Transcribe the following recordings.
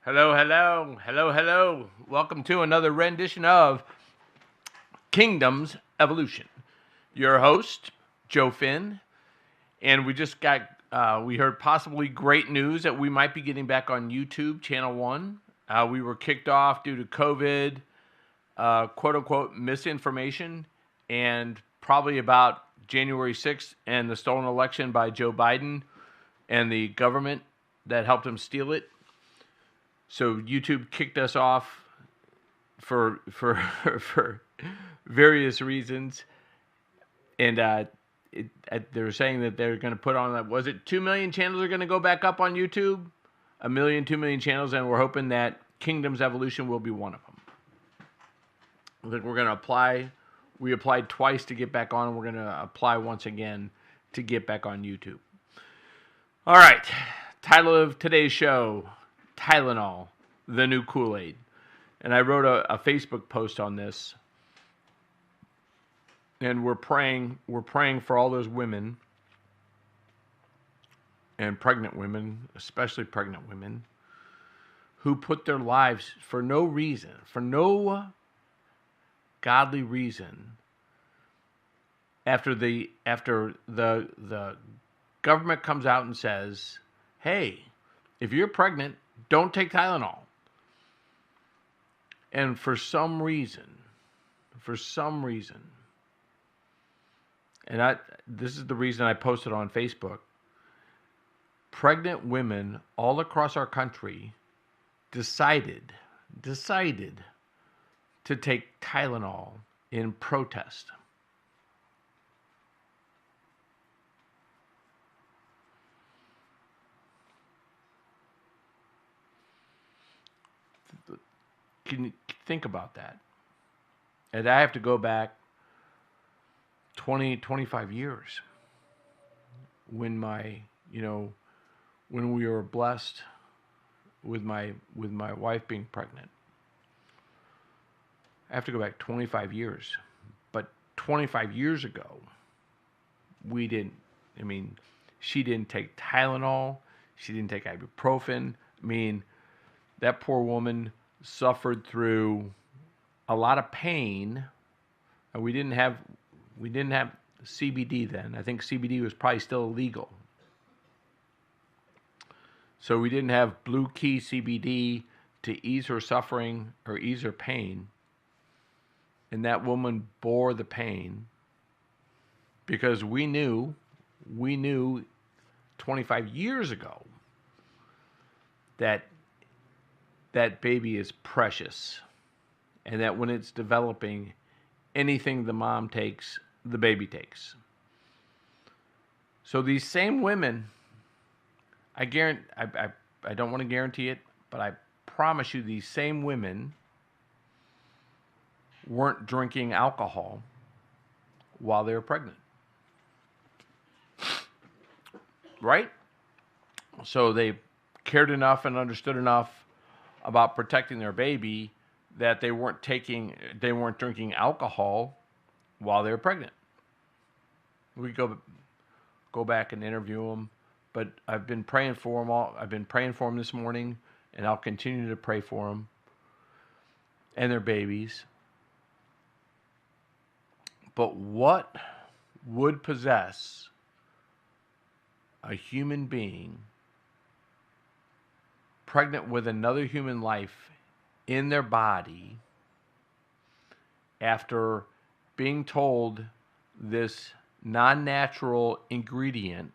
Hello, hello, hello, hello. Welcome to another rendition of Kingdom's Evolution. Your host, Joe Finn, and we heard possibly great news that we might be getting back on YouTube, Channel 1. We were kicked off due to COVID, quote unquote, misinformation, and probably about January 6th and the stolen election by Joe Biden and the government that helped him steal it. So YouTube kicked us off for for various reasons, and they're saying that they're going to put on that. Was it 2 million channels are going to go back up on YouTube? 2 million channels, and we're hoping that Kingdom's Evolution will be one of them. I think we're going to apply. We applied twice to get back on, and we're going to apply once again to get back on YouTube. All right, title of today's show: Tylenol, the new Kool Aid. And I wrote a Facebook post on this. And we're praying for all those women and pregnant women, especially pregnant women, who put their lives for no reason, for no godly reason, after the government comes out and says, hey, if you're pregnant, don't take Tylenol. And for some reason, and this is the reason I posted on Facebook, pregnant women all across our country decided to take Tylenol in protest. Can you think about that? And I have to go back 25 years when when we were blessed with my wife being pregnant. I have to go back 25 years. But 25 years ago, she didn't take Tylenol, she didn't take ibuprofen. That poor woman suffered through a lot of pain. And we didn't have CBD then. I think CBD was probably still illegal. So we didn't have Blue Key CBD to ease her suffering or ease her pain. And that woman bore the pain because we knew 25 years ago that baby is precious, and that when it's developing, anything the mom takes, the baby takes. So these same women, I don't want to guarantee it, but I promise you these same women weren't drinking alcohol while they were pregnant. Right? So they cared enough and understood enough about protecting their baby that they weren't drinking alcohol while they were pregnant. We go back and interview them, but I've been praying for them all. I've been praying for them this morning, and I'll continue to pray for them and their babies. But what would possess a human being pregnant with another human life in their body after being told this non-natural ingredient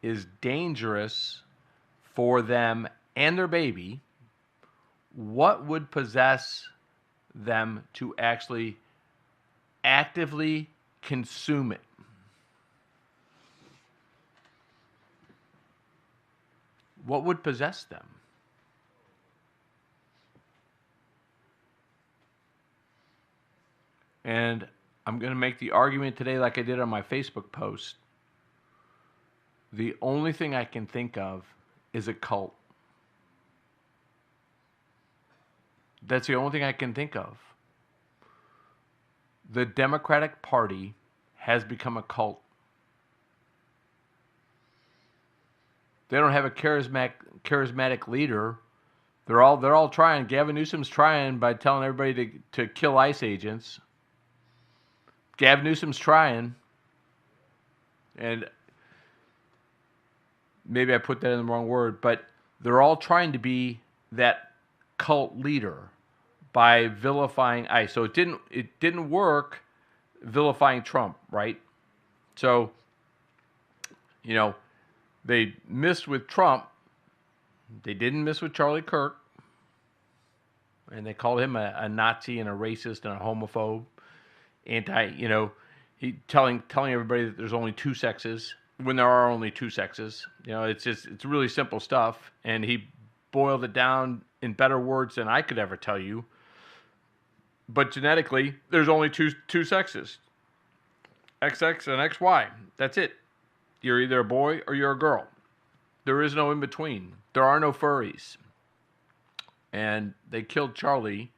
is dangerous for them and their baby? What would possess them to actually actively consume it? What would possess them? And I'm going to make the argument today like I did on my Facebook post. The only thing I can think of is a cult. That's the only thing I can think of. The Democratic Party has become a cult. They don't have a charismatic leader They're all trying. Gavin Newsom's trying by telling everybody to kill ICE agents. Gavin Newsom's trying, and maybe I put that in the wrong word, but they're all trying to be that cult leader by vilifying ICE. So it didn't work vilifying Trump, right? So, they missed with Trump. They didn't miss with Charlie Kirk. And they called him a Nazi and a racist and a homophobe. He telling everybody that there's only two sexes when there are only two sexes. It's really simple stuff. And he boiled it down in better words than I could ever tell you. But genetically, there's only two sexes. XX and XY. That's it. You're either a boy or you're a girl. There is no in between. There are no furries. And they killed Charlie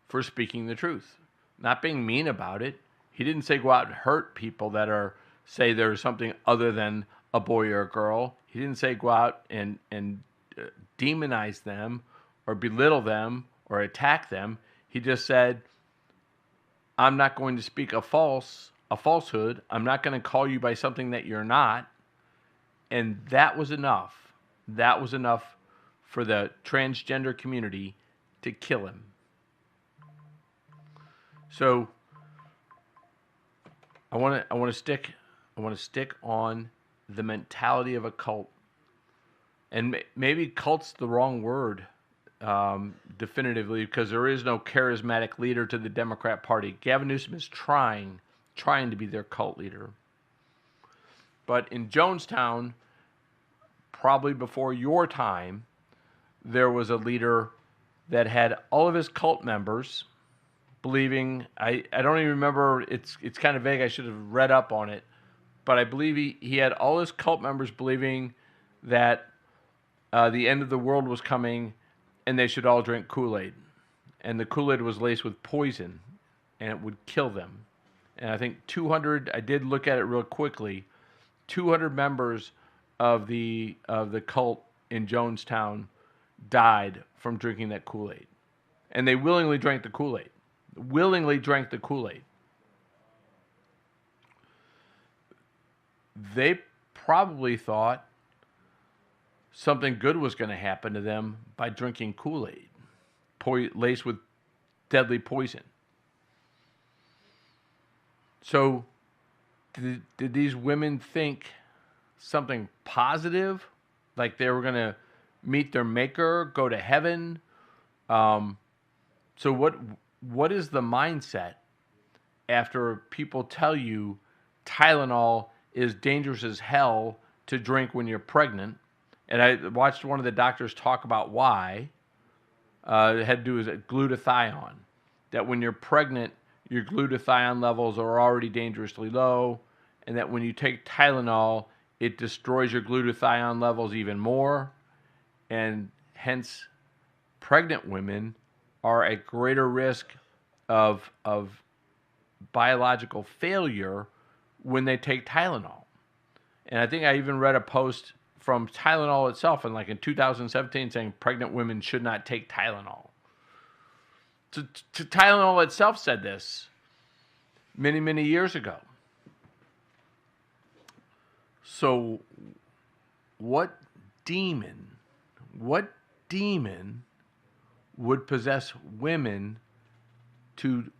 for speaking the truth. Not being mean about it. He didn't say go out and hurt people that say there's something other than a boy or a girl. He didn't say go out and demonize them or belittle them or attack them. He just said, I'm not going to speak a falsehood. I'm not going to call you by something that you're not. And that was enough. That was enough for the transgender community to kill him. So I want to stick on the mentality of a cult. And maybe cult's the wrong word definitively, because there is no charismatic leader to the Democrat Party. Gavin Newsom is trying to be their cult leader. But in Jonestown, probably before your time, there was a leader that had all of his cult members believing, I don't even remember, it's kind of vague, I should have read up on it, but I believe he had all his cult members believing that the end of the world was coming and they should all drink Kool Aid. And the Kool Aid was laced with poison and it would kill them. And I think 200, I did look at it real quickly, 200 members of the cult in Jonestown died from drinking that Kool Aid. And they willingly drank the Kool Aid. They probably thought something good was going to happen to them by drinking Kool Aid, laced with deadly poison. So, did these women think something positive, like they were going to meet their maker, go to heaven? So what is the mindset after people tell you Tylenol is dangerous as hell to drink when you're pregnant? And I watched one of the doctors talk about why. It had to do with glutathione. That when you're pregnant, your glutathione levels are already dangerously low. And that when you take Tylenol, it destroys your glutathione levels even more. And hence, pregnant women are at greater risk of biological failure when they take Tylenol. And I think I even read a post from Tylenol itself in 2017 saying pregnant women should not take Tylenol. Tylenol itself said this many, many years ago. So what demon would possess women to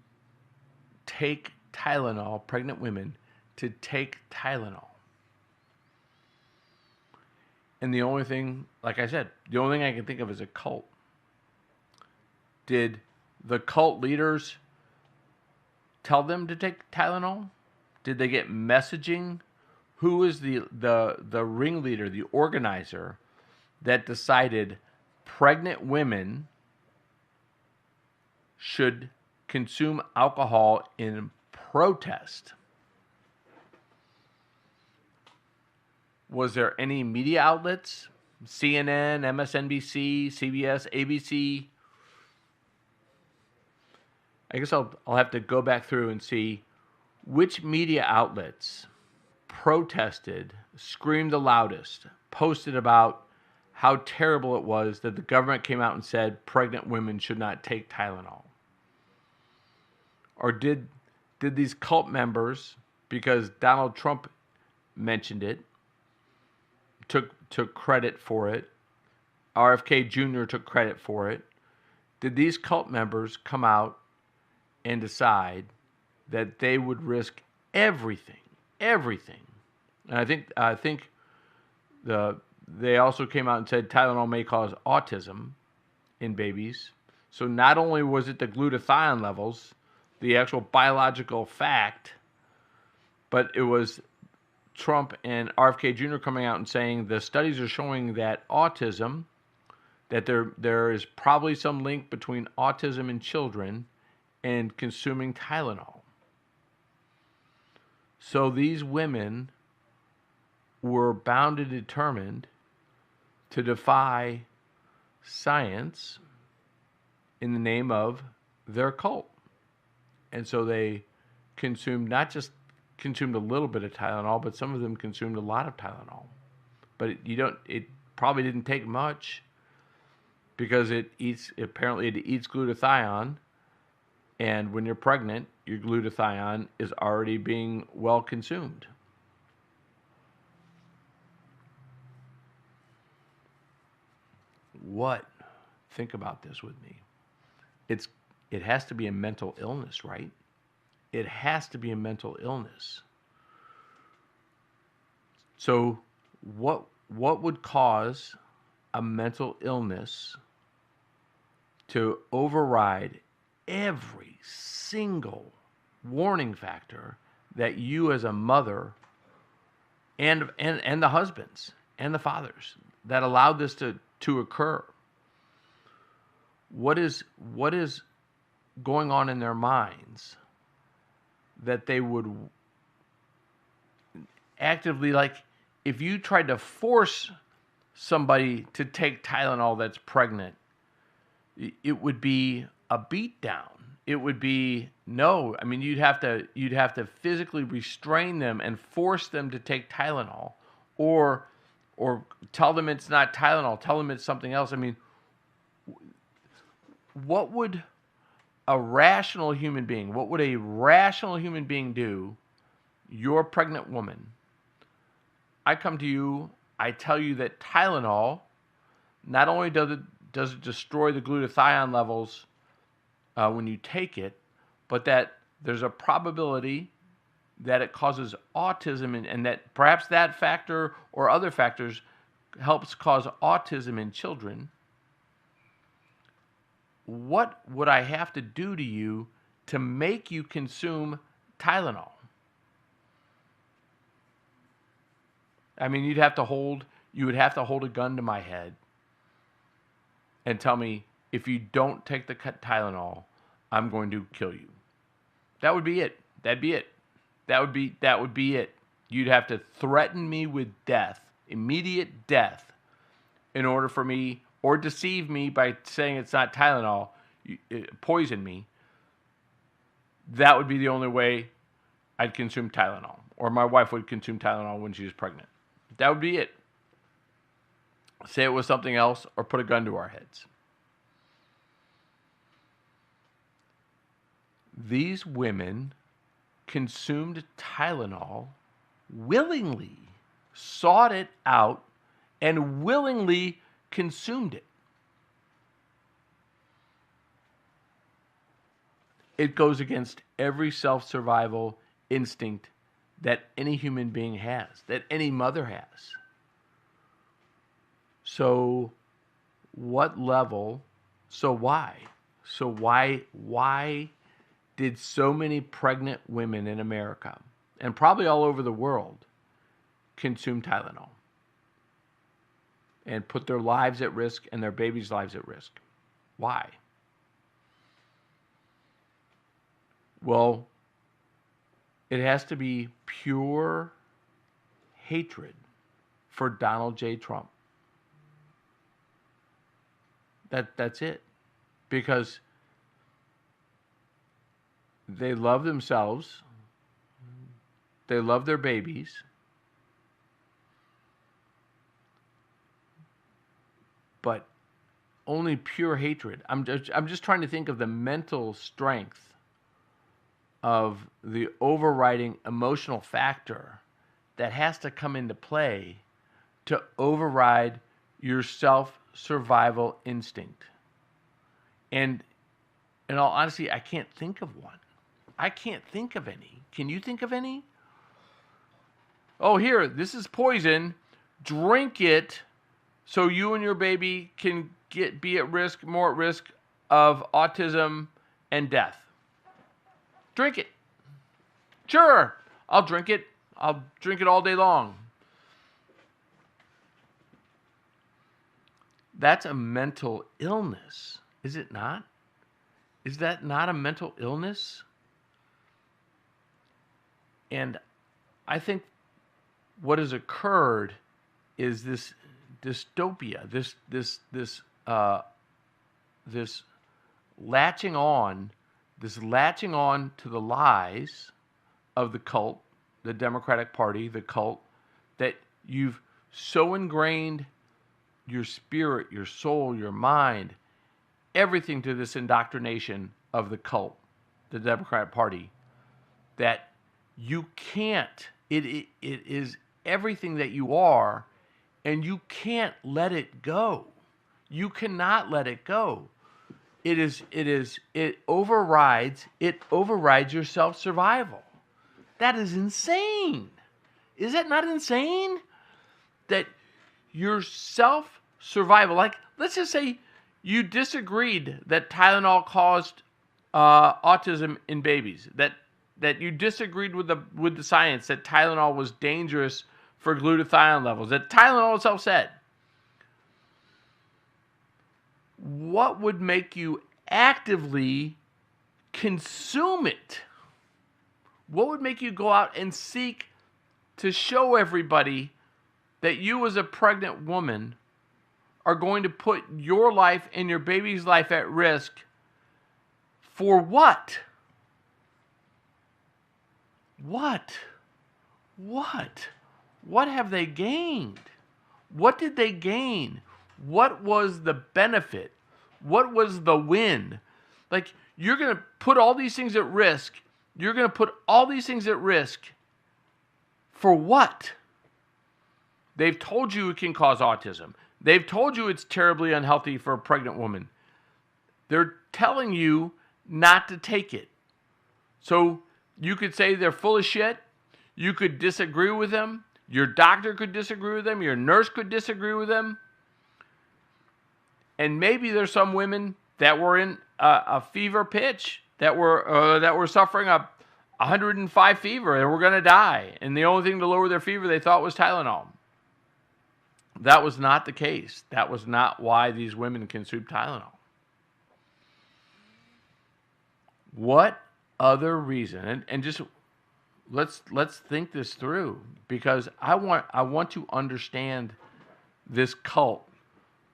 take Tylenol, pregnant women, to take Tylenol? And the only thing, like I said, the only thing I can think of is a cult. Did the cult leaders tell them to take Tylenol? Did they get messaging? Who is the ringleader, the organizer that decided pregnant women should consume alcohol in protest? Was there any media outlets? CNN, MSNBC, CBS, ABC? I guess I'll have to go back through and see which media outlets protested, screamed the loudest, posted about how terrible it was that the government came out and said pregnant women should not take Tylenol? Or did these cult members, because Donald Trump mentioned it, took credit for it, RFK Jr. took credit for it, did these cult members come out and decide that they would risk everything? And I think they also came out and said Tylenol may cause autism in babies. So not only was it the glutathione levels, the actual biological fact, but it was Trump and RFK Jr. coming out and saying the studies are showing that autism, that there is probably some link between autism in children and consuming Tylenol. So these women were bound and determined to defy science in the name of their cult. And so they consumed, not just consumed a little bit of Tylenol, but some of them consumed a lot of Tylenol. But it probably didn't take much, because it eats glutathione, and when you're pregnant, your glutathione is already being well consumed. Think about this with me. It has to be a mental illness, right? It has to be a mental illness. So what would cause a mental illness to override every single warning factor that you as a mother and the husbands and the fathers that allowed this to occur? What is going on in their minds that they would actively, like, if you tried to force somebody to take Tylenol that's pregnant, it would be a beatdown. It would be no. I mean, you'd have to physically restrain them and force them to take Tylenol, or tell them it's not Tylenol. Tell them it's something else. I mean, what would a rational human being do? You're a pregnant woman. I come to you. I tell you that Tylenol, not only does it destroy the glutathione levels when you take it, but that there's a probability that it causes autism, and that perhaps that factor or other factors helps cause autism in children. What would I have to do to you to make you consume Tylenol? I mean, you would have to hold a gun to my head and tell me, if you don't take the Tylenol, I'm going to kill you. That would be it. That'd be it. That would be it. You'd have to threaten me with death, immediate death, in order for me, or deceive me by saying it's not Tylenol, poison me. That would be the only way I'd consume Tylenol, or my wife would consume Tylenol when she was pregnant. That would be it. Say it was something else, or put a gun to our heads. These women consumed Tylenol willingly, sought it out, and willingly consumed it. It goes against every self-survival instinct that any human being has, that any mother has. So what level? So why? Why did so many pregnant women in America, and probably all over the world, consume Tylenol and put their lives at risk and their babies' lives at risk? Why? Well, it has to be pure hatred for Donald J. Trump. That's it. Because they love themselves. They love their babies. but only pure hatred. I'm just trying to think of the mental strength of the overriding emotional factor that has to come into play to override your self-survival instinct. And in all honesty, I can't think of one. I can't think of any. Can you think of any? Oh, here, this is poison. Drink it so you and your baby can be at risk, more at risk of autism and death. Drink it. Sure, I'll drink it. I'll drink it all day long. That's a mental illness, is it not? Is that not a mental illness? And I think what has occurred is this dystopia, this latching on to the lies of the cult, the Democratic Party, the cult, that you've so ingrained your spirit, your soul, your mind, everything to this indoctrination of the cult, the Democratic Party, that you can't, it is everything that you are, and you can't let it go. You cannot let it go. It overrides your self-survival. That is insane. Is that not insane? That your self-survival, like, let's just say you disagreed that Tylenol caused autism in babies, that you disagreed with the science that Tylenol was dangerous for glutathione levels, that Tylenol itself said. What would make you actively consume it? What would make you go out and seek to show everybody that you as a pregnant woman are going to put your life and your baby's life at risk for what? What? What have they gained? What did they gain? What was the benefit? What was the win? Like, you're going to put all these things at risk. You're going to put all these things at risk for what? They've told you it can cause autism. They've told you it's terribly unhealthy for a pregnant woman. They're telling you not to take it. So you could say they're full of shit. You could disagree with them. Your doctor could disagree with them. Your nurse could disagree with them. And maybe there's some women that were in a fever pitch, that were suffering a 105 fever and were going to die. And the only thing to lower their fever they thought was Tylenol. That was not the case. That was not why these women consumed Tylenol. What other reason? And just let's think this through, because I want to understand this cult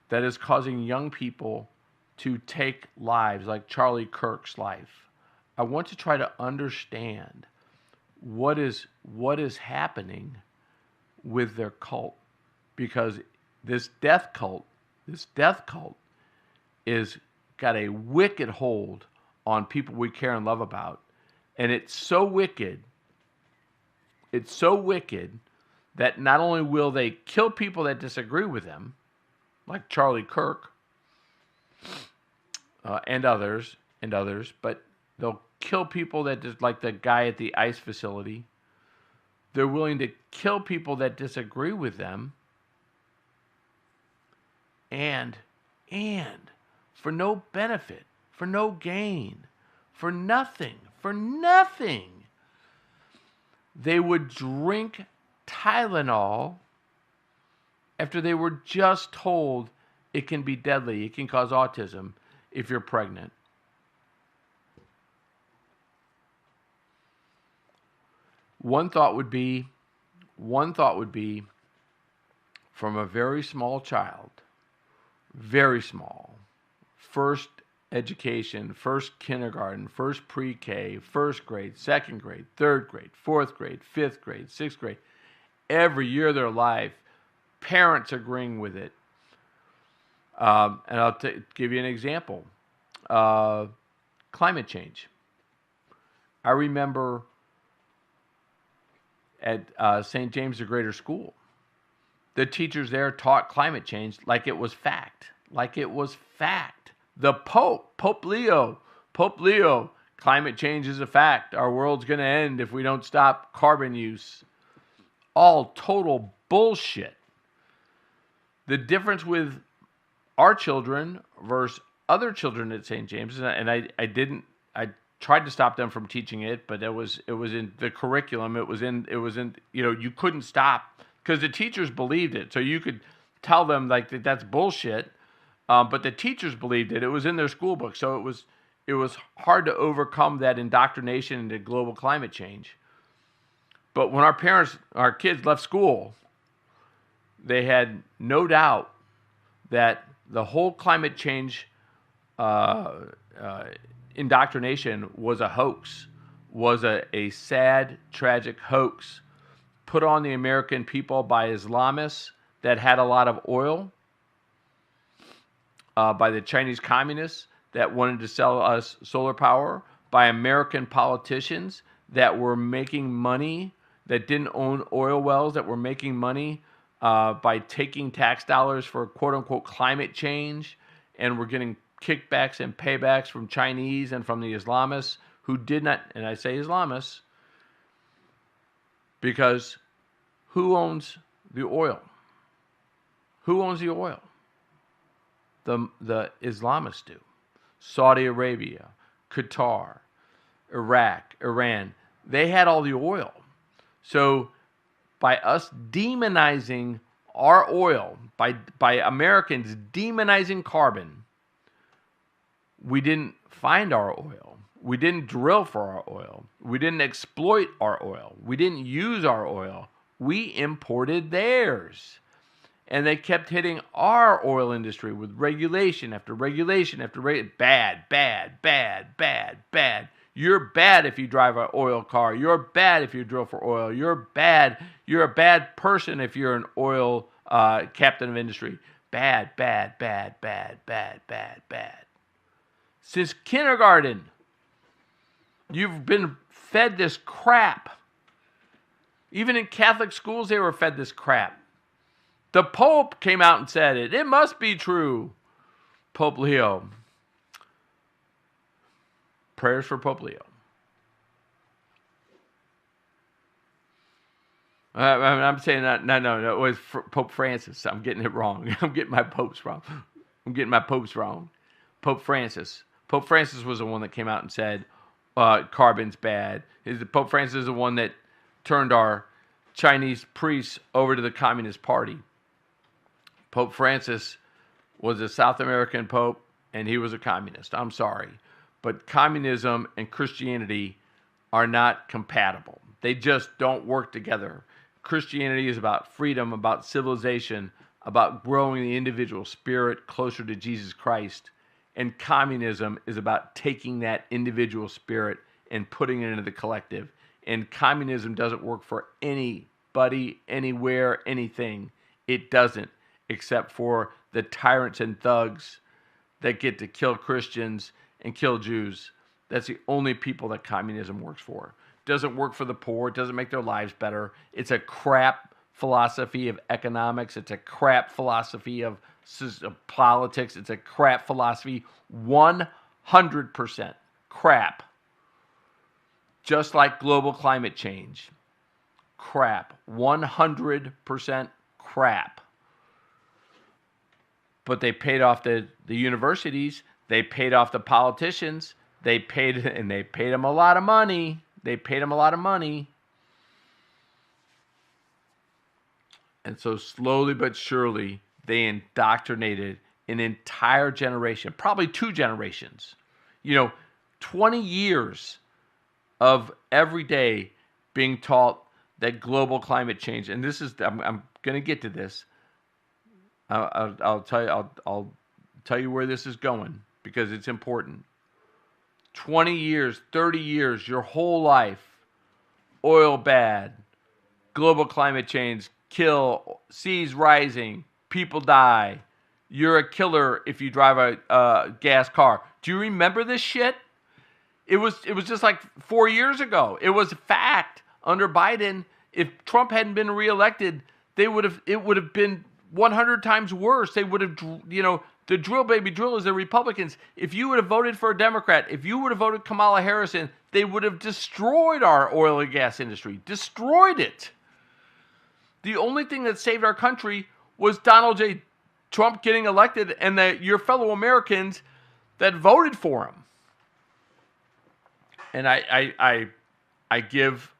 that is causing young people to take lives like Charlie Kirk's life. I want to try to understand what is happening with their cult, because this death cult is got a wicked hold on people we care and love about. And it's so wicked that not only will they kill people that disagree with them, like Charlie Kirk and others, but they'll kill people that just, like the guy at the ICE facility. They're willing to kill people that disagree with them, and for no benefit, for no gain, for nothing, they would drink Tylenol after they were just told it can be deadly, it can cause autism if you're pregnant. One thought would be from a very small child, very small, first education, first kindergarten, first pre-K, first grade, second grade, third grade, fourth grade, fifth grade, sixth grade, every year of their life, parents agreeing with it, And I'll give you an example. Climate change. I remember at St. James the Greater School, the teachers there taught climate change like it was fact. Like it was fact. The Pope Leo, climate change is a fact. Our world's going to end if we don't stop carbon use. All total bullshit. The difference with our children versus other children at St. James, and I tried to stop them from teaching it, but it was in the curriculum. It was in you couldn't stop because the teachers believed it. So you could tell them like that's bullshit, but the teachers believed it. It was in their school book. So it was hard to overcome that indoctrination into global climate change. But when our kids left school, they had no doubt that the whole climate change indoctrination was a hoax, was a sad, tragic hoax put on the American people by Islamists that had a lot of oil, by the Chinese communists that wanted to sell us solar power, by American politicians that were making money, that didn't own oil wells, that were making money by taking tax dollars for quote-unquote climate change, and were getting kickbacks and paybacks from Chinese and from the Islamists who did not, and I say Islamists, because who owns the oil? Who owns the oil? The Islamists do. Saudi Arabia, Qatar, Iraq, Iran, they had all the oil. So by us demonizing our oil, by Americans demonizing carbon, we didn't find our oil. We didn't drill for our oil. We didn't exploit our oil. We didn't use our oil. We imported theirs. And they kept hitting our oil industry with regulation after regulation after regulation. Bad, bad, bad, bad, bad. You're bad if you drive an oil car. You're bad if you drill for oil. You're bad. You're a bad person if you're an oil captain of industry. Bad, bad, bad, bad, bad, bad, bad. Since kindergarten, you've been fed this crap. Even in Catholic schools, they were fed this crap. The Pope came out and said it. It must be true. Pope Leo. Prayers for Pope Leo. I'm saying that, no, it was Pope Francis. I'm getting it wrong. I'm getting my popes wrong. Pope Francis. Pope Francis was the one that came out and said carbon's bad. Pope Francis is the one that turned our Chinese priests over to the Communist Party. Pope Francis was a South American pope, and he was a communist. I'm sorry. But communism and Christianity are not compatible. They just don't work together. Christianity is about freedom, about civilization, about growing the individual spirit closer to Jesus Christ. And communism is about taking that individual spirit and putting it into the collective. And communism doesn't work for anybody, anywhere, anything. It doesn't, except for the tyrants and thugs that get to kill Christians and kill Jews. That's the only people that communism works for. It doesn't work for the poor. It doesn't make their lives better. It's a crap philosophy of economics. It's a crap philosophy of politics. It's a crap philosophy. 100% crap. Just like global climate change. Crap. 100% crap. But they paid off the universities. They paid off the politicians. They paid them a lot of money. And so slowly but surely, they indoctrinated an entire generation, probably 2 generations. 20 years of every day being taught that global climate change, and this is, I'm going to get to this. I'll tell you where this is going because it's important. 20 years, 30 years, your whole life, oil bad, global climate change, kill, seas rising, people die, you're a killer if you drive a gas car. Do you remember this shit? It was just like 4 years ago. It was a fact under Biden. If Trump hadn't been reelected, it would have been 100 times worse. They would have, the drill baby drill is the Republicans. If you would have voted for a Democrat, if you would have voted Kamala Harris in, they would have destroyed our oil and gas industry. Destroyed it. The only thing that saved our country was Donald J. Trump getting elected and your fellow Americans that voted for him. And I give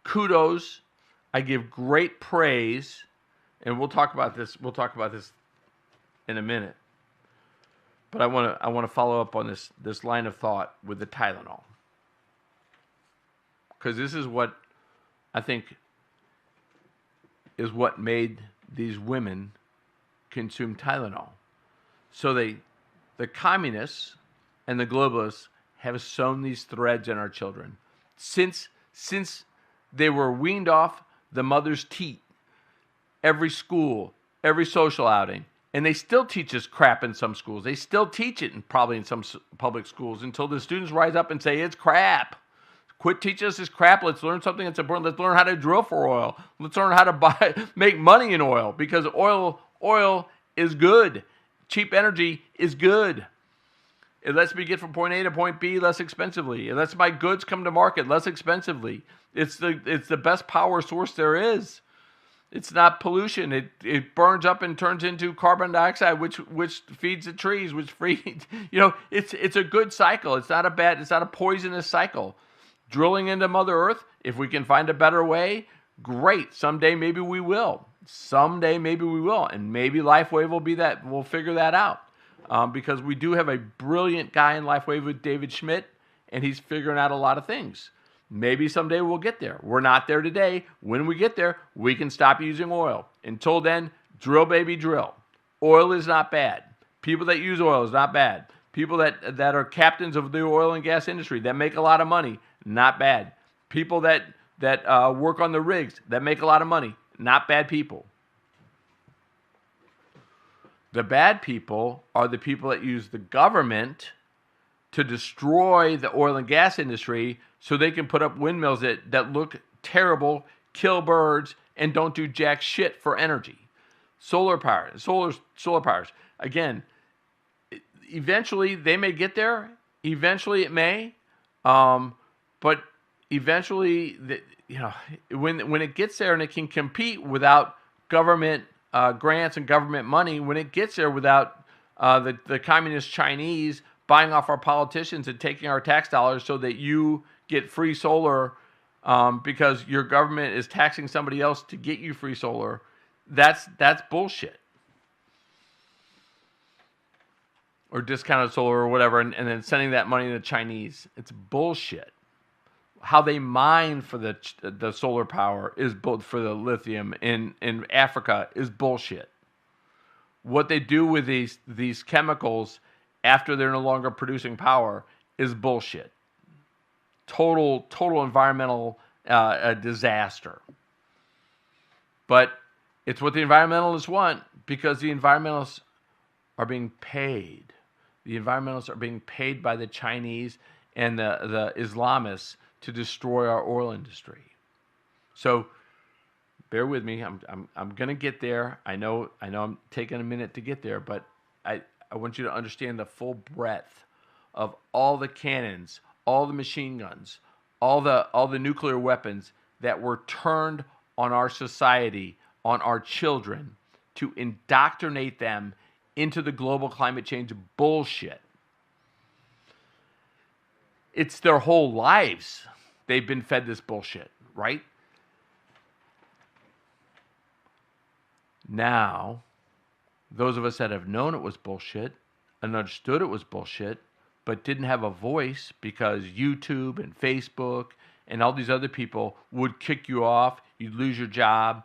kudos, I give great praise, and we'll talk about this in a minute. But I want to follow up on this line of thought with the Tylenol. Because this is what I think is what made these women consume Tylenol. So the communists and the globalists have sewn these threads in our children. Since they were weaned off the mother's teat, every school, every social outing, and they still teach us crap in some schools. They still teach it probably in some public schools until the students rise up and say, it's crap. Quit teaching us this crap. Let's learn something that's important. Let's learn how to drill for oil. Let's learn how to make money in oil, because oil is good. Cheap energy is good. It lets me get from point A to point B less expensively. It lets my goods come to market less expensively. It's the best power source there is. It's not pollution. It burns up and turns into carbon dioxide, which feeds the trees, which feeds, it's a good cycle. It's not a poisonous cycle. Drilling into Mother Earth, if we can find a better way, great. Someday maybe we will. And maybe LifeWave we'll figure that out. Because we do have a brilliant guy in LifeWave with David Schmidt, and he's figuring out a lot of things. Maybe someday we'll get there. We're not there today. When we get there, we can stop using oil. Until then, drill, baby, drill. Oil is not bad. People that use oil is not bad. People that are captains of the oil and gas industry that make a lot of money, not bad. People that work on the rigs that make a lot of money, not bad people. The bad people are the people that use the government to destroy the oil and gas industry so they can put up windmills that look terrible, kill birds, and don't do jack shit for energy. Solar powers. Again, eventually they may get there. Eventually it may. But eventually, when it gets there and it can compete without government grants and government money, when it gets there without the communist Chinese buying off our politicians and taking our tax dollars so that you get free solar because your government is taxing somebody else to get you free solar, that's bullshit. Or discounted solar or whatever, and then sending that money to the Chinese. It's bullshit. How they mine for the solar power is for the lithium in Africa is bullshit. What they do with these chemicals after they're no longer producing power is bullshit. Total environmental disaster. But it's what the environmentalists want, because the environmentalists are being paid. The environmentalists are being paid by the Chinese and the Islamists to destroy our oil industry. So bear with me. I'm going to get there. I know I'm taking a minute to get there, but I want you to understand the full breadth of all the cannons, all the machine guns, all the nuclear weapons that were turned on our society, on our children, to indoctrinate them into the global climate change bullshit. It's their whole lives they've been fed this bullshit, right? Now, those of us that have known it was bullshit and understood it was bullshit, but didn't have a voice because YouTube and Facebook and all these other people would kick you off, you'd lose your job.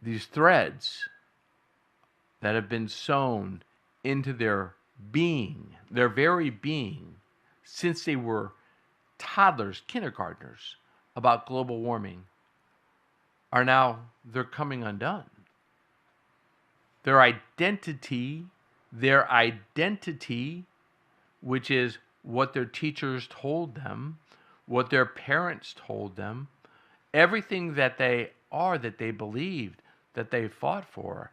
These threads that have been sewn into their being, their very being, since they were toddlers, kindergartners, about global warming, are now, they're coming undone. Their identity, which is what their teachers told them, what their parents told them, everything that they are, that they believed, that they fought for.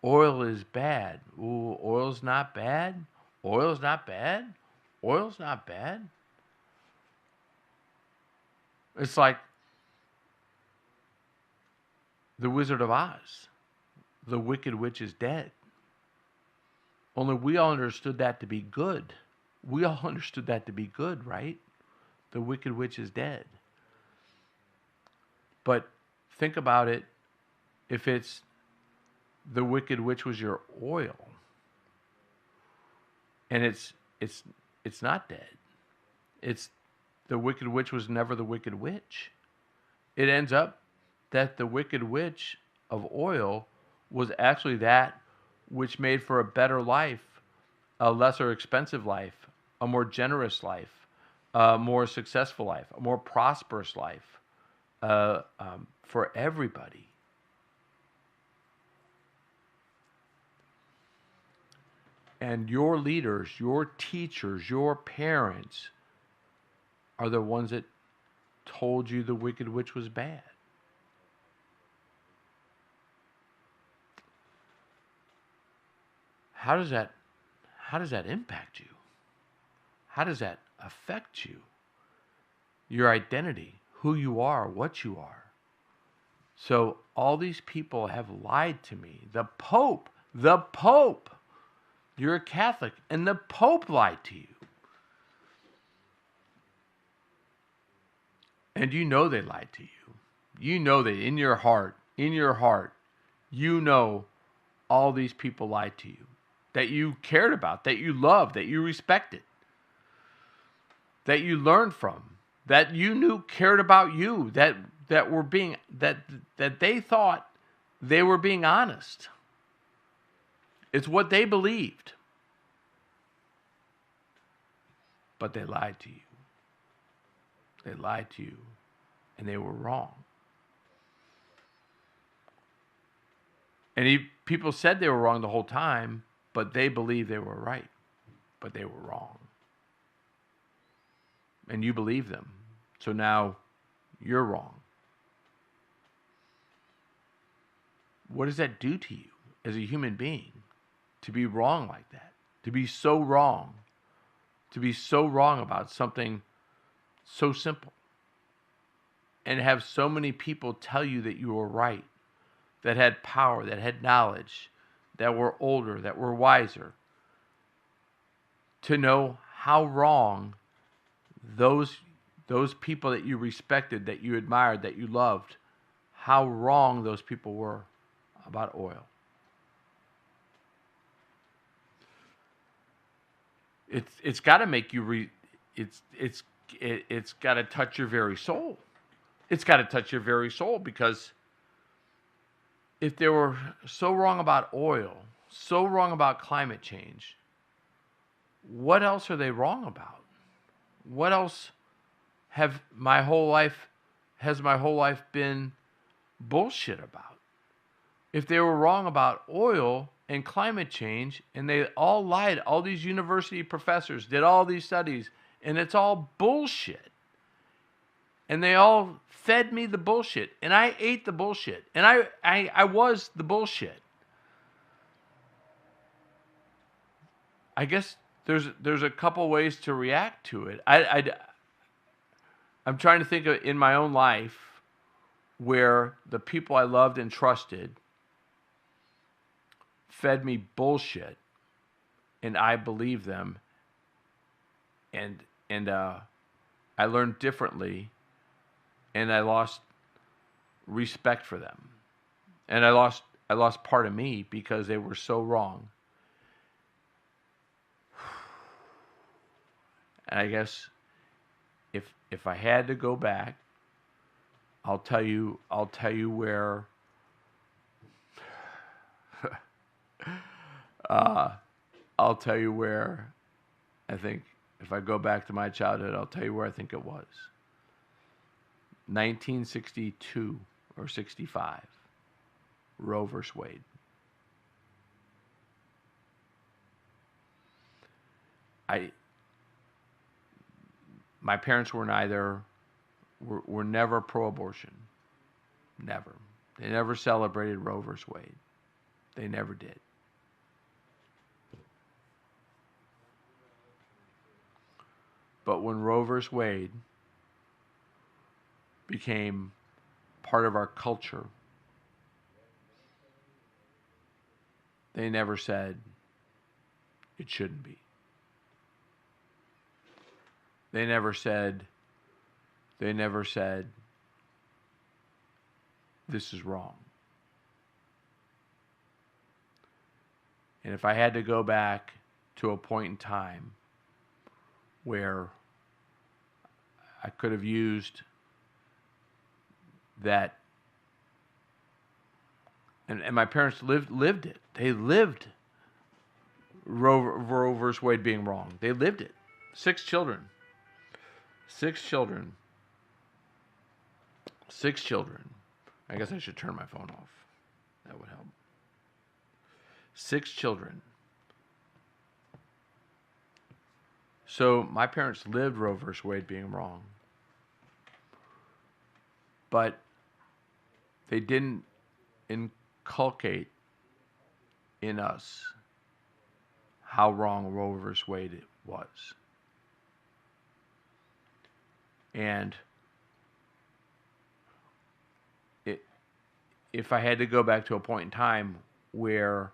Oil is bad. Ooh, oil's not bad. Oil's not bad. Oil's not bad. It's like the Wizard of Oz. The Wicked Witch is dead. Only we all understood that to be good. We all understood that to be good, right? The Wicked Witch is dead. But think about it, if it's the Wicked Witch was your oil, and it's not dead. It's the Wicked Witch was never the Wicked Witch. It ends up that the Wicked Witch of oil was actually that which made for a better life, a lesser expensive life, a more generous life, a more successful life, a more prosperous life for everybody. And your leaders, your teachers, your parents are the ones that told you the Wicked Witch was bad. How does that impact you? How does that affect you? Your identity, who you are, what you are. So all these people have lied to me. The Pope, you're a Catholic, and the Pope lied to you. And you know they lied to you. You know that in your heart, you know all these people lied to you. That you cared about, that you loved, that you respected, that you learned from, that you knew cared about you, that they thought they were being honest. It's what they believed. But they lied to you. They lied to you, and they were wrong. And people said they were wrong the whole time, but they believed they were right, but they were wrong. And you believe them. So now you're wrong. What does that do to you as a human being? To be wrong like that. To be so wrong. To be so wrong about something so simple. And have so many people tell you that you were right. That had power, that had knowledge, that were older, that were wiser. To know how wrong those people that you respected, that you admired, that you loved, how wrong those people were about oil. It's got to make you it's got to touch your very soul. It's got to touch your very soul, because if they were so wrong about oil, so wrong about climate change, what else are they wrong about? What else has my whole life been bullshit about? If they were wrong about oil and climate change, and they all lied, all these university professors did all these studies, and it's all bullshit. And they all fed me the bullshit, and I ate the bullshit, and I was the bullshit. I guess there's a couple ways to react to it. I'm trying to think of in my own life where the people I loved and trusted fed me bullshit, and I believed them, and I learned differently, and I lost respect for them, and I lost part of me because they were so wrong. And I guess if I had to go back, I'll tell you where I'll tell you where I think, if I go back to my childhood, I'll tell you where I think it was. 1962, or 65. Roe versus Wade. My parents were never pro-abortion. Never. They never celebrated Roe versus Wade. They never did. But when Roe versus Wade became part of our culture, they never said it shouldn't be. They never said this is wrong. And if I had to go back to a point in time where I could have used that, and my parents lived it. They lived Roe versus Wade being wrong. They lived it. 6 children. 6 children. 6 children. I guess I should turn my phone off. That would help. 6 children. So my parents lived Roe versus Wade being wrong. But they didn't inculcate in us how wrong Roe versus Wade was. And if I had to go back to a point in time where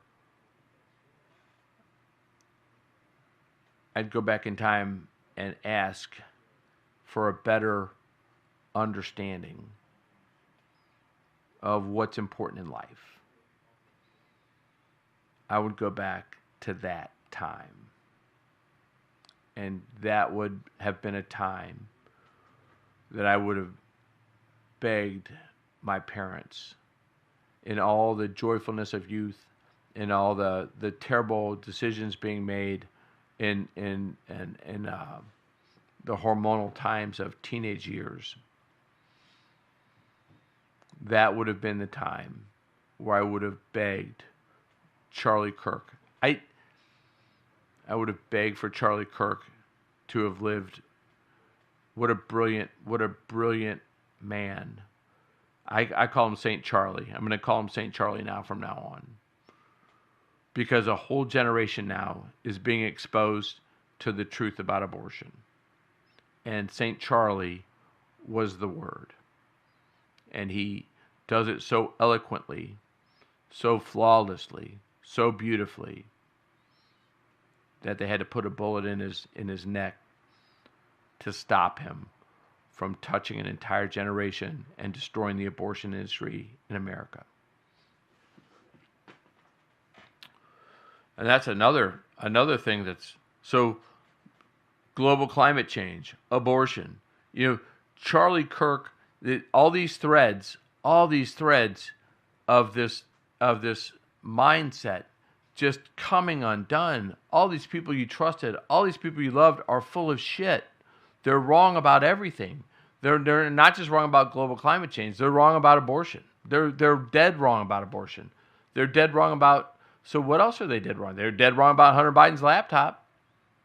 I'd go back in time and ask for a better understanding of what's important in life, I would go back to that time. And that would have been a time that I would have begged my parents, in all the joyfulness of youth, in all the terrible decisions being made in the hormonal times of teenage years, that would have been the time where I would have begged Charlie Kirk. I would have begged for Charlie Kirk to have lived. What a brilliant man. I call him St. Charlie. I'm going to call him St. Charlie now from now on. Because a whole generation now is being exposed to the truth about abortion. And St. Charlie was the word. And he does it so eloquently, so flawlessly, so beautifully, that they had to put a bullet in his neck to stop him from touching an entire generation and destroying the abortion industry in America. And that's another thing that's so global climate change, abortion. Charlie Kirk, all these threads of this mindset just coming undone. All these people you trusted, all these people you loved are full of shit. They're wrong about everything. They're not just wrong about global climate change. They're wrong about abortion. They're dead wrong about abortion. They're dead wrong about. So what else are they dead wrong? They're dead wrong about Hunter Biden's laptop,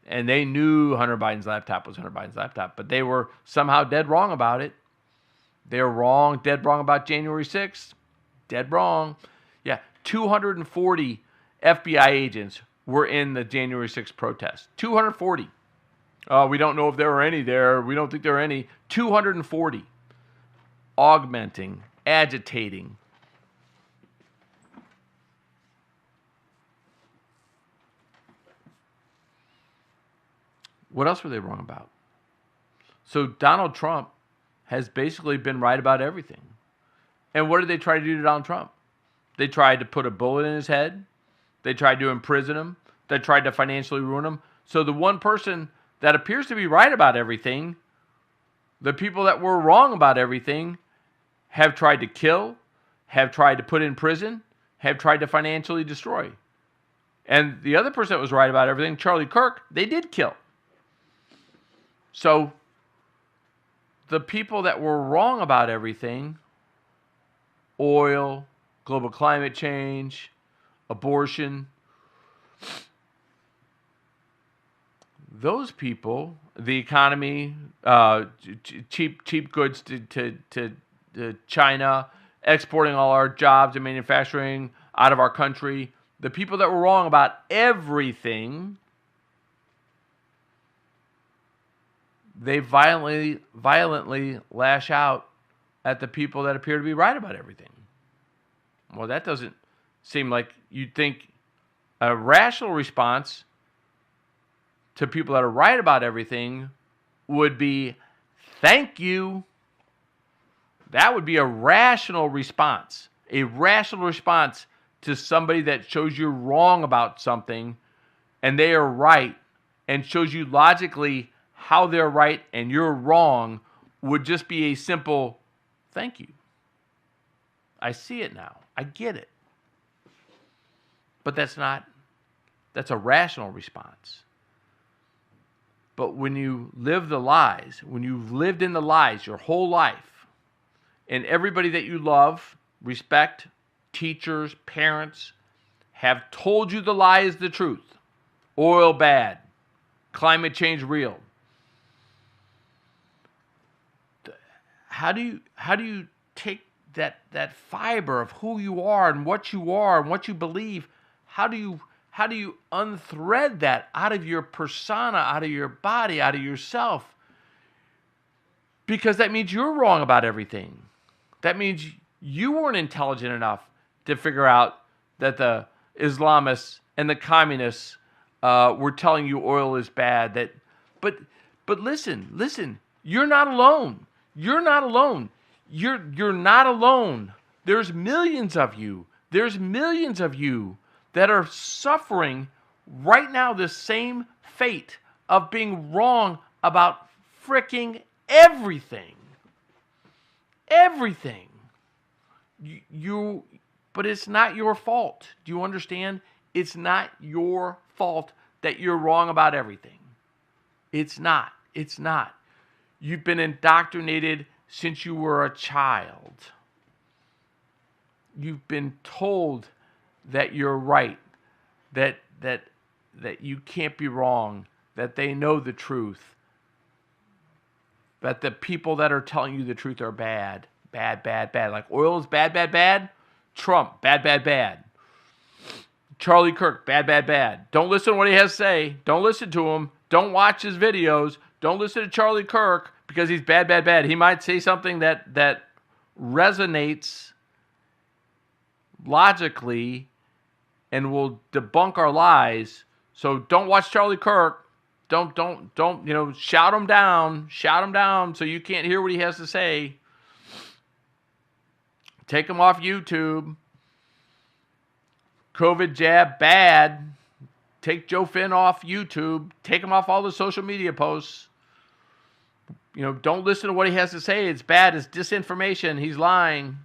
and they knew Hunter Biden's laptop was Hunter Biden's laptop, but they were somehow dead wrong about it. They're wrong, dead wrong about January 6th. Dead wrong. Yeah, 240 FBI agents were in the January 6th protest. 240. We don't know if there were any there. We don't think there were any. 240. Augmenting, agitating. What else were they wrong about? So Donald Trump has basically been right about everything. And what did they try to do to Donald Trump? They tried to put a bullet in his head. They tried to imprison him. They tried to financially ruin him. So the one person that appears to be right about everything, the people that were wrong about everything, have tried to kill, have tried to put in prison, have tried to financially destroy. And the other person that was right about everything, Charlie Kirk, they did kill. So the people that were wrong about everything oil, global climate change, abortion. Those people, the economy, cheap goods to China, exporting all our jobs and manufacturing out of our country. The people that were wrong about everything, they violently lash out at the people that appear to be right about everything. Well, that doesn't seem like you'd think a rational response to people that are right about everything would be, thank you. That would be a rational response. A rational response to somebody that shows you're wrong about something and they are right and shows you logically how they're right and you're wrong would just be a simple thank you. I see it now. I get it. But that's a rational response. But when you live the lies, when you've lived in the lies your whole life, and everybody that you love, respect, teachers, parents, have told you the lie is the truth. Oil bad. Climate change real. How do you take that fiber of who you are and what you believe? How do you unthread that out of your persona, out of your body, out of yourself? Because that means you're wrong about everything. That means you weren't intelligent enough to figure out that the Islamists and the communists were telling you oil is bad. But listen, you're not alone. You're not alone. You're not alone. There's millions of you. There's millions of you that are suffering right now the same fate of being wrong about freaking everything. Everything. But it's not your fault. Do you understand? It's not your fault that you're wrong about everything. It's not. It's not. You've been indoctrinated since you were a child. You've been told that you're right, that you can't be wrong, that they know the truth, that the people that are telling you the truth are bad. Like oil is bad. Trump, bad. Charlie Kirk, bad. Don't listen to what he has to say. Don't listen to him. Don't watch his videos. Don't listen to Charlie Kirk because he's bad. He might say something that resonates logically and will debunk our lies. So don't watch Charlie Kirk. Don't shout him down so you can't hear what he has to say. Take him off YouTube. COVID jab bad. Take Joe Finn off YouTube. Take him off all the social media posts. Don't listen to what he has to say. It's bad. It's disinformation. He's lying.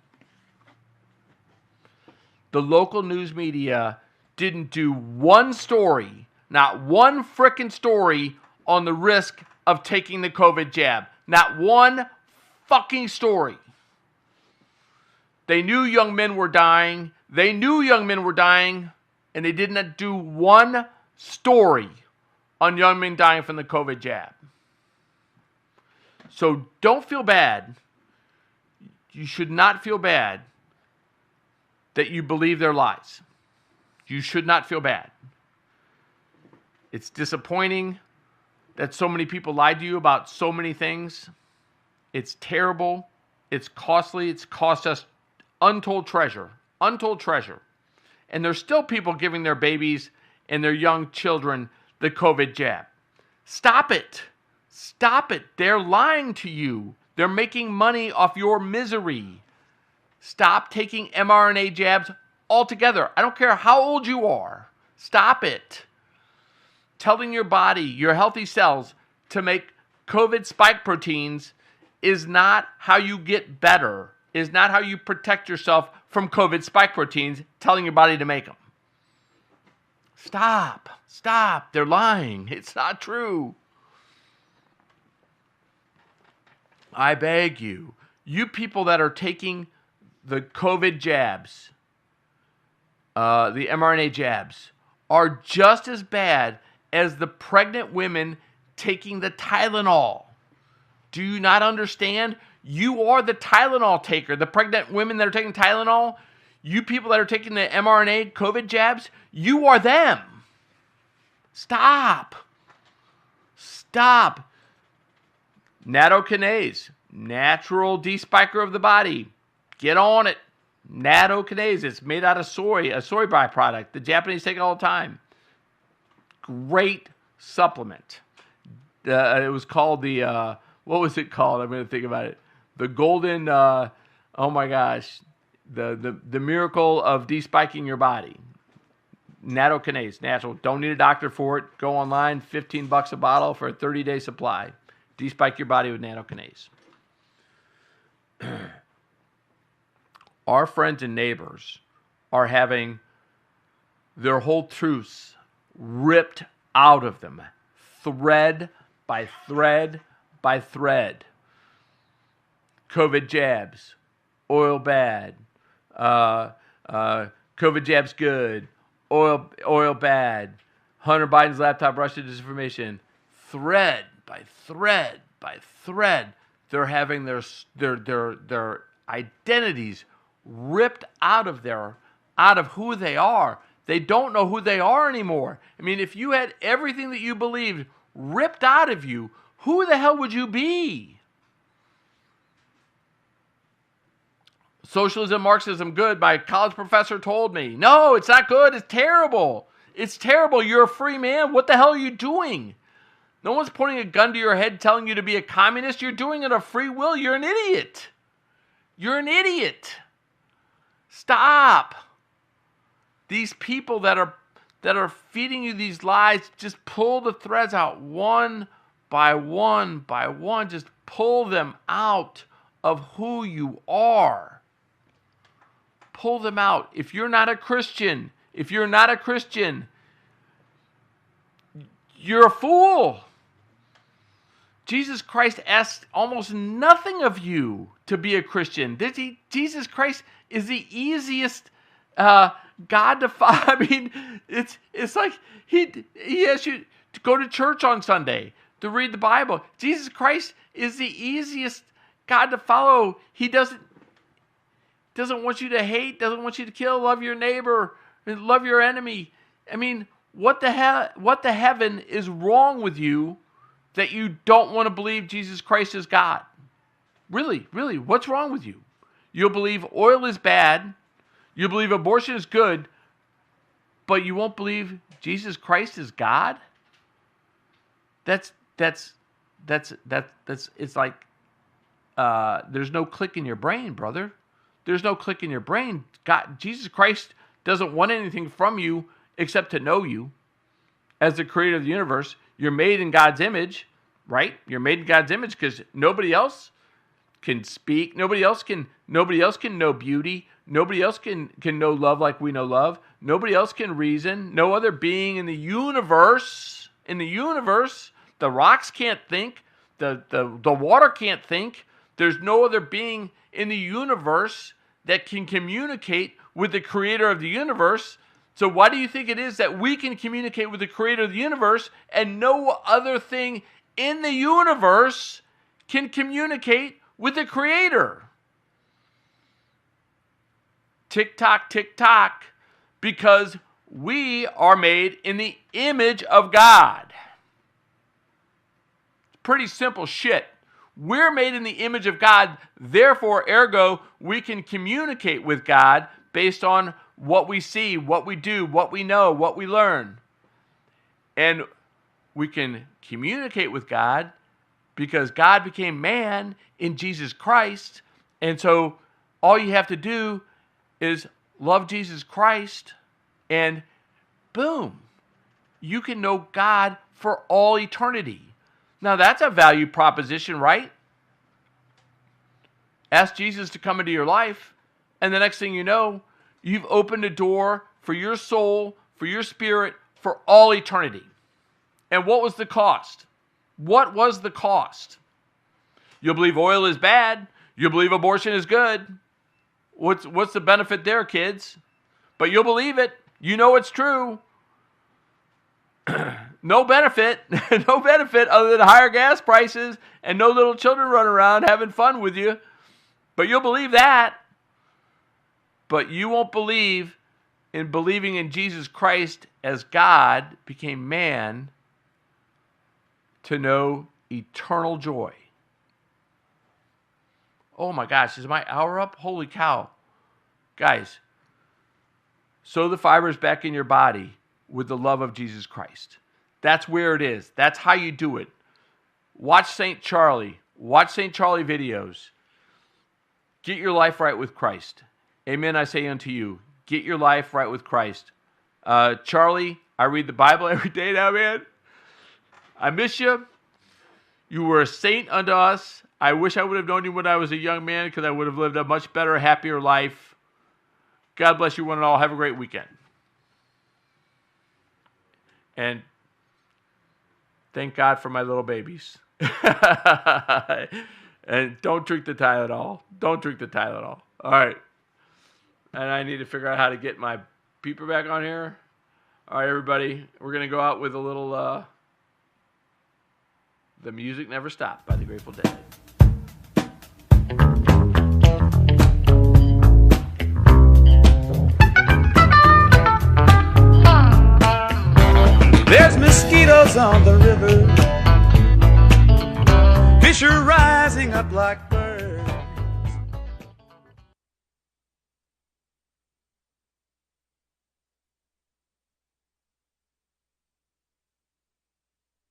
The local news media didn't do one story, not one frickin' story on the risk of taking the COVID jab. Not one fucking story. They knew young men were dying. And they did not do one story on young men dying from the COVID jab. So don't feel bad. You should not feel bad that you believe their lies. You should not feel bad. It's disappointing that so many people lied to you about so many things. It's terrible. It's costly. It's cost us untold treasure. And there's still people giving their babies and their young children the COVID jab. Stop it. They're lying to you. They're making money off your misery. Stop taking mRNA jabs altogether. I don't care how old you are. Stop it. Telling your body, your healthy cells, to make COVID spike proteins is not how you get better. Is not how you protect yourself from COVID spike proteins, telling your body to make them. Stop. They're lying. It's not true. I beg you. You people that are taking the COVID jabs, the mRNA jabs, are just as bad as the pregnant women taking the Tylenol. Do you not understand? You are the Tylenol taker. The pregnant women that are taking Tylenol, you people that are taking the mRNA COVID jabs, you are them. Stop. Stop. Nattokinase, natural despiker of the body. Get on it. Nattokinase, it's made out of soy, a soy byproduct. The Japanese take it all the time. Great supplement. It was called the, what was it called? I'm going to think about it. The golden, oh my gosh, the miracle of despiking your body. Nattokinase, natural. Don't need a doctor for it. Go online, $15 a bottle for a 30-day supply. Despike your body with nattokinase. Our friends and neighbors are having their whole truths ripped out of them, thread by thread by thread. COVID jabs, oil bad, COVID jabs good, oil bad, Hunter Biden's laptop Russia disinformation, thread by thread by thread. They're having their identities ripped out of who they are. They don't know who they are anymore. I mean, if you had everything that you believed ripped out of you, who the hell would you be? Socialism, Marxism, good. My college professor told me. No, it's not good. It's terrible. It's terrible. You're a free man. What the hell are you doing? No one's pointing a gun to your head telling you to be a communist. You're doing it of free will. You're an idiot. You're an idiot. Stop. These people that are feeding you these lies, just pull the threads out one by one by one. Just pull them out of who you are. Pull them out. If you're not a Christian, you're a fool. Jesus Christ asked almost nothing of you to be a Christian. Jesus Christ is the easiest God to follow. I mean, it's like he asks you to go to church on Sunday, to read the Bible. Jesus Christ is the easiest God to follow. He doesn't want you to hate, doesn't want you to kill, love your neighbor, love your enemy. I mean, what the heaven is wrong with you that you don't want to believe Jesus Christ is God? Really, really, what's wrong with you? You'll believe oil is bad, you'll believe abortion is good, but you won't believe Jesus Christ is God? That's it's like there's no click in your brain, brother. There's no click in your brain. Jesus Christ doesn't want anything from you except to know you as the creator of the universe. You're made in God's image, right? You're made in God's image because nobody else can speak. Nobody else can know beauty. Nobody else can know love like we know love. Nobody else can reason. No other being in the universe, the rocks can't think. The water can't think. There's no other being in the universe that can communicate with the creator of the universe. So why do you think it is that we can communicate with the creator of the universe and no other thing in the universe can communicate with the creator? Tick tock, because we are made in the image of God. Pretty simple shit. We're made in the image of God, therefore, ergo, we can communicate with God based on what we see, what we do, what we know, what we learn. And we can communicate with God because God became man in Jesus Christ. And so all you have to do is love Jesus Christ and boom, you can know God for all eternity. Now that's a value proposition, right? Ask Jesus to come into your life, and the next thing you know, you've opened a door for your soul, for your spirit, for all eternity. And what was the cost? What was the cost? You'll believe oil is bad. You'll believe abortion is good. What's the benefit there, kids? But you'll believe it. You know it's true. No benefit. No benefit other than higher gas prices and no little children running around having fun with you. But you'll believe that. But you won't believe in believing in Jesus Christ as God became man to know eternal joy. Oh my gosh, is my hour up? Holy cow. Guys, sow the fibers back in your body with the love of Jesus Christ. That's where it is. That's how you do it. Watch St. Charlie. Watch St. Charlie videos. Get your life right with Christ. Amen, I say unto you. Get your life right with Christ. Charlie, I read the Bible every day now, man. I miss you. You were a saint unto us. I wish I would have known you when I was a young man because I would have lived a much better, happier life. God bless you one and all. Have a great weekend. And thank God for my little babies. And don't drink the Tylenol. Don't drink the Tylenol. All right. And I need to figure out how to get my beeper back on here. All right, everybody. We're going to go out with a little The Music Never Stopped by the Grateful Dead. There's mosquitoes on the river, fish are rising up like birds.